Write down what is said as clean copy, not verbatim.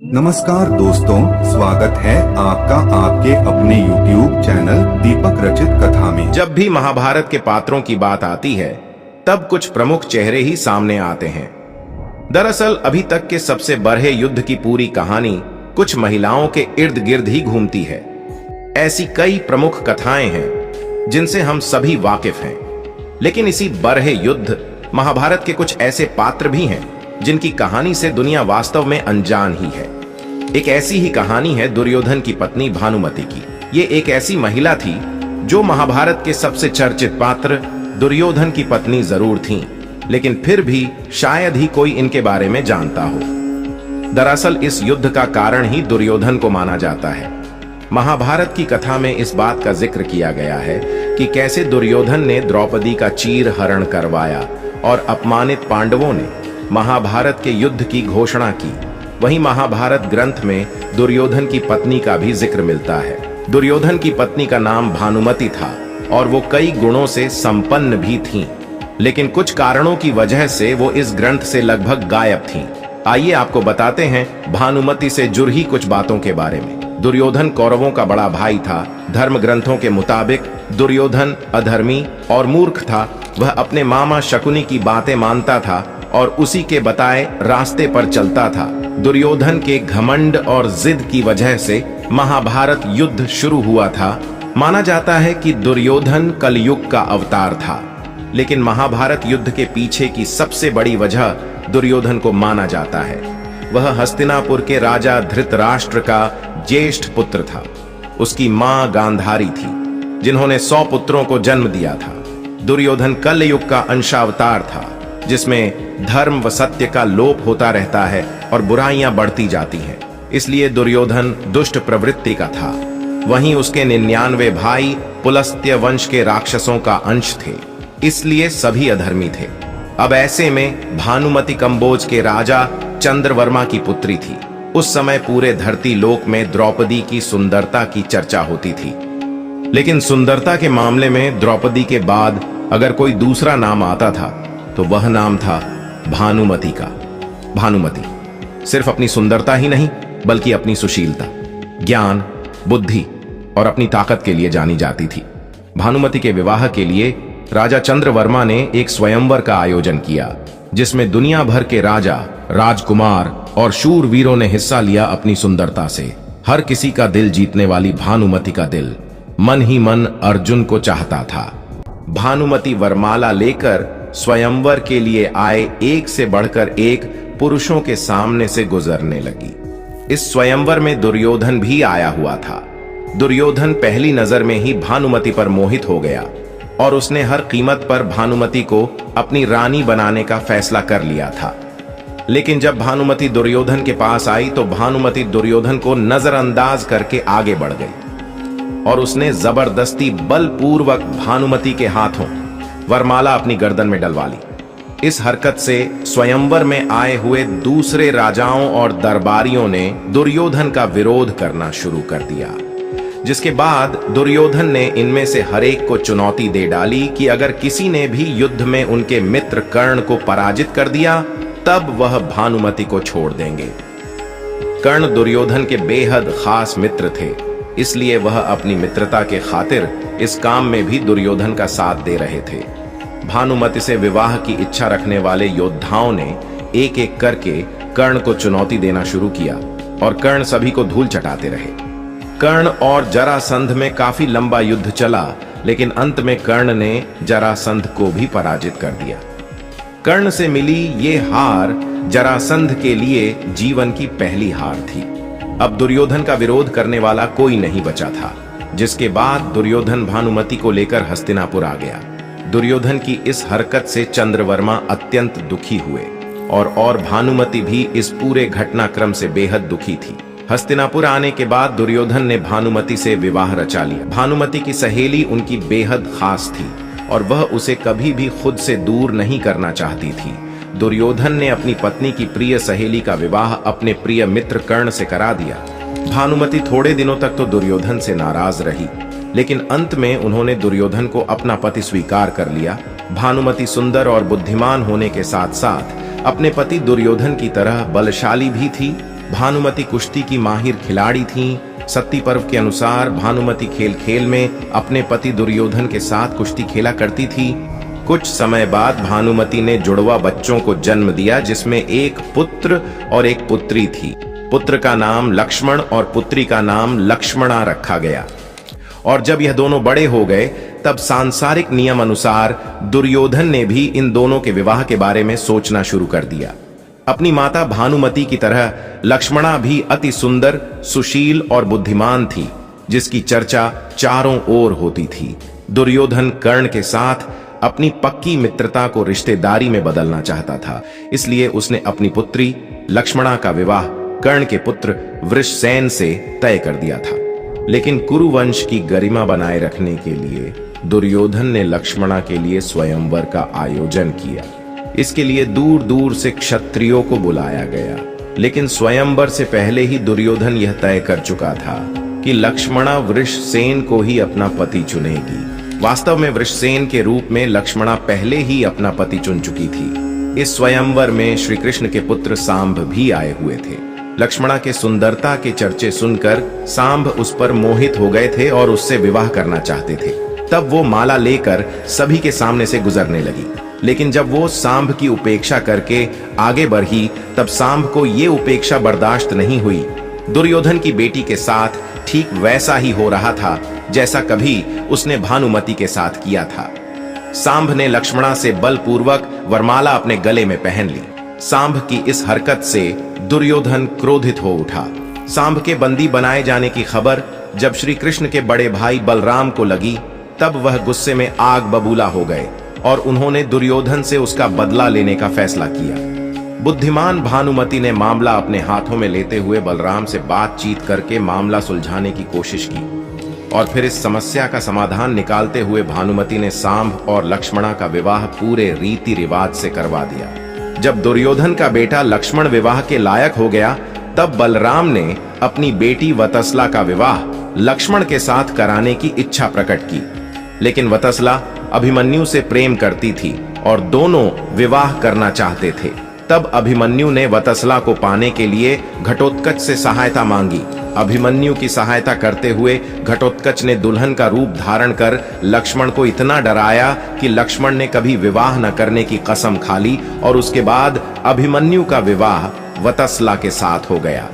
नमस्कार दोस्तों, स्वागत है आपका आपके अपने YouTube चैनल दीपक रचित कथा में। जब भी महाभारत के पात्रों की बात आती है तब कुछ प्रमुख चेहरे ही सामने आते हैं। दरअसल अभी तक के सबसे बड़े युद्ध की पूरी कहानी कुछ महिलाओं के इर्द गिर्द ही घूमती है। ऐसी कई प्रमुख कथाएं हैं जिनसे हम सभी वाकिफ हैं, लेकिन इसी बड़े युद्ध महाभारत के कुछ ऐसे पात्र भी हैं जिनकी कहानी से दुनिया वास्तव में अनजान ही है। एक ऐसी ही कहानी है दुर्योधन की पत्नी भानुमति की। ये एक ऐसी महिला थी जो महाभारत के सबसे चर्चित पात्र दुर्योधन की पत्नी जरूर थीं, लेकिन फिर भी शायद ही कोई इनके बारे में जानता हो। दरअसल इस युद्ध का कारण ही दुर्योधन को माना जाता है। महाभारत की कथा में इस बात का जिक्र किया गया है कि कैसे दुर्योधन ने द्रौपदी का चीर हरण करवाया और अपमानित पांडवों ने महाभारत के युद्ध की घोषणा की। वहीं महाभारत ग्रंथ में दुर्योधन की पत्नी का भी जिक्र मिलता है। दुर्योधन की पत्नी का नाम भानुमति था और वो कई गुणों से संपन्न भी थीं, लेकिन कुछ कारणों की वजह से वो इस ग्रंथ से लगभग गायब थीं। आइए आपको बताते हैं भानुमति से जुड़ी कुछ बातों के बारे में। दुर्योधन कौरवों का बड़ा भाई था। धर्म ग्रंथों के मुताबिक दुर्योधन अधर्मी और मूर्ख था। वह अपने मामा शकुनी की बातें मानता था और उसी के बताए रास्ते पर चलता था। दुर्योधन के घमंड और जिद की वजह से महाभारत युद्ध शुरू हुआ था। माना जाता है कि दुर्योधन कलयुग का अवतार था, लेकिन महाभारत युद्ध के पीछे की सबसे बड़ी वजह दुर्योधन को माना जाता है। वह हस्तिनापुर के राजा धृतराष्ट्र का ज्येष्ठ पुत्र था। उसकी मां गांधारी थी, जिन्होंने 100 पुत्रों को जन्म दिया था। दुर्योधन कलयुग का अंशावतार था, जिसमें धर्म व सत्य का लोप होता रहता है और बुराइयां बढ़ती जाती हैं। इसलिए दुर्योधन दुष्ट प्रवृत्ति का था। वहीं उसके 99 भाई पुलस्त्य वंश के राक्षसों का अंश थे, इसलिए सभी अधर्मी थे। अब ऐसे में भानुमति कंबोज के राजा चंद्रवर्मा की पुत्री थी। उस समय पूरे धरती लोक में द्रौपदी की सुंदरता की चर्चा होती थी, लेकिन सुंदरता के मामले में द्रौपदी के बाद अगर कोई दूसरा नाम आता था तो वह नाम था भानुमति का। भानुमति सिर्फ अपनी सुंदरता ही नहीं, बल्कि अपनी सुशीलता, ज्ञान, बुद्धि और अपनी ताकत के लिए जानी जाती थी। भानुमति के विवाह के लिए राजा चंद्रवर्मा ने एक स्वयंवर का आयोजन किया, जिसमें दुनिया भर के राजा, राजकुमार और शूरवीरों ने हिस्सा लिया। अपनी सुंदरता से हर किसी का दिल जीतने वाली भानुमति का दिल मन ही मन अर्जुन को चाहता था। भानुमति वरमाला लेकर स्वयंवर के लिए आए एक से बढ़कर एक पुरुषों के सामने से गुजरने लगी। इस स्वयंवर में दुर्योधन भी आया हुआ था। दुर्योधन पहली नजर में ही भानुमति पर मोहित हो गया और उसने हर कीमत पर भानुमति को अपनी रानी बनाने का फैसला कर लिया था। लेकिन जब भानुमति दुर्योधन के पास आई तो भानुमति दुर्योधन को नजरअंदाज करके आगे बढ़ गई और उसने जबरदस्ती बलपूर्वक भानुमति के हाथों वरमाला अपनी गर्दन में डलवा ली। इस हरकत से स्वयंवर में आए हुए दूसरे राजाओं और दरबारियों ने दुर्योधन का विरोध करना शुरू कर दिया, जिसके बाद दुर्योधन ने इनमें से हर एक को चुनौती दे डाली कि अगर किसी ने भी युद्ध में उनके मित्र कर्ण को पराजित कर दिया तब वह भानुमति को छोड़ देंगे। कर्ण दुर्योधन के बेहद खास मित्र थे, इसलिए वह अपनी मित्रता के खातिर इस काम में भी दुर्योधन का साथ दे रहे थे। भानुमति से विवाह की इच्छा रखने वाले योद्धाओं ने एक एक करके कर्ण को चुनौती देना शुरू किया और कर्ण सभी को धूल चटाते रहे। कर्ण और जरासंध में काफी लंबा युद्ध चला, लेकिन अंत में कर्ण ने जरासंध को भी पराजित कर दिया। कर्ण से मिली ये हार जरासंध के लिए जीवन की पहली हार थी। अब दुर्योधन का विरोध करने वाला कोई नहीं बचा था, जिसके बाद दुर्योधन भानुमति को लेकर हस्तिनापुर आ गया। दुर्योधन की इस हरकत से चंद्रवर्मा अत्यंत दुखी हुए और भानुमति भी इस पूरे घटनाक्रम से बेहद दुखी थी। हस्तिनापुर आने के बाद दुर्योधन ने भानुमति से विवाह रचा लिया। भानुमति की सहेली उनकी बेहद खास थी और वह उसे कभी भी खुद से दूर नहीं करना चाहती थी। दुर्योधन ने अपनी पत्नी की प्रिय सहेली का विवाह अपने प्रिय मित्र कर्ण से करा दिया। भानुमति थोड़े दिनों तक तो दुर्योधन से नाराज रही, लेकिन अंत में उन्होंने दुर्योधन को अपना पति स्वीकार कर लिया। भानुमति सुंदर और बुद्धिमान होने के साथ साथ अपने पति दुर्योधन की तरह बलशाली भी थी भानुमति कुश्ती की माहिर खिलाड़ी थीं। सती पर्व के अनुसार भानुमति खेल खेल में अपने पति दुर्योधन के साथ कुश्ती खेला करती थी। कुछ समय बाद भानुमति ने जुड़वा बच्चों को जन्म दिया, जिसमें एक पुत्र और एक पुत्री थी। पुत्र का नाम लक्ष्मण और पुत्री का नाम लक्ष्मणा रखा गया। और जब यह दोनों बड़े हो गए तब सांसारिक नियम अनुसार दुर्योधन ने भी इन दोनों के विवाह के बारे में सोचना शुरू कर दिया। अपनी माता भानुमति की तरह लक्ष्मणा भी अति सुंदर, सुशील और बुद्धिमान थी, जिसकी चर्चा चारों ओर होती थी। दुर्योधन कर्ण के साथ अपनी पक्की मित्रता को रिश्तेदारी में बदलना चाहता था, इसलिए उसने अपनी पुत्री लक्ष्मणा का विवाह कर्ण के पुत्र वृषसेन से तय कर दिया था। लेकिन कुरुवंश की गरिमा बनाए रखने के लिए दुर्योधन ने लक्ष्मणा के लिए स्वयंवर का आयोजन किया। इसके लिए दूर दूर से क्षत्रियों को बुलाया गया, लेकिन स्वयंवर से पहले ही दुर्योधन यह तय कर चुका था कि लक्ष्मणा वृषसेन को ही अपना पति चुनेगी। वास्तव में वृषसेन के रूप में लक्ष्मणा पहले ही अपना पति चुन चुकी थी। इस स्वयंवर में श्री कृष्ण के पुत्र सांब भी आए हुए थे। लक्ष्मणा के सुंदरता के चर्चे सुनकर सांब उस पर मोहित हो गए थे और उससे विवाह करना चाहते थे। तब वो माला लेकर सभी के सामने से गुजरने लगी, लेकिन जब वो सांब की उपेक्षा करके आगे बढ़ी तब सांब को ये उपेक्षा बर्दाश्त नहीं हुई। दुर्योधन की बेटी के साथ ठीक वैसा ही हो रहा था जैसा कभी उसने भानुमति के साथ किया था। सांब ने लक्ष्मणा से बलपूर्वक वरमाला अपने गले में पहन ली। सांब की इस हरकत से दुर्योधन क्रोधित हो उठा। सांब के बंदी बनाए जाने की खबर जब श्री कृष्ण के बड़े भाई बलराम को लगी तब वह गुस्से में आग बबूला हो गए और उन्होंने दुर्योधन से उसका बदला लेने का फैसला किया। बुद्धिमान भानुमति ने मामला अपने हाथों में लेते हुए बलराम से बातचीत करके मामला सुलझाने की कोशिश की और फिर इस समस्या का समाधान निकालते हुए भानुमति ने सांब और लक्ष्मणा का विवाह पूरे रीति रिवाज से करवा दिया। जब दुर्योधन का बेटा लक्ष्मण विवाह के लायक हो गया तब बलराम ने अपनी बेटी वतसला का विवाह लक्ष्मण के साथ कराने की इच्छा प्रकट की, लेकिन वतसला अभिमन्यु से प्रेम करती थी और दोनों विवाह करना चाहते थे। तब अभिमन्यु ने वतसला को पाने के लिए घटोत्कच से सहायता मांगी। अभिमन्यु की सहायता करते हुए घटोत्कच ने दुल्हन का रूप धारण कर लक्ष्मण को इतना डराया कि लक्ष्मण ने कभी विवाह न करने की कसम खा ली और उसके बाद अभिमन्यु का विवाह वतसला के साथ हो गया।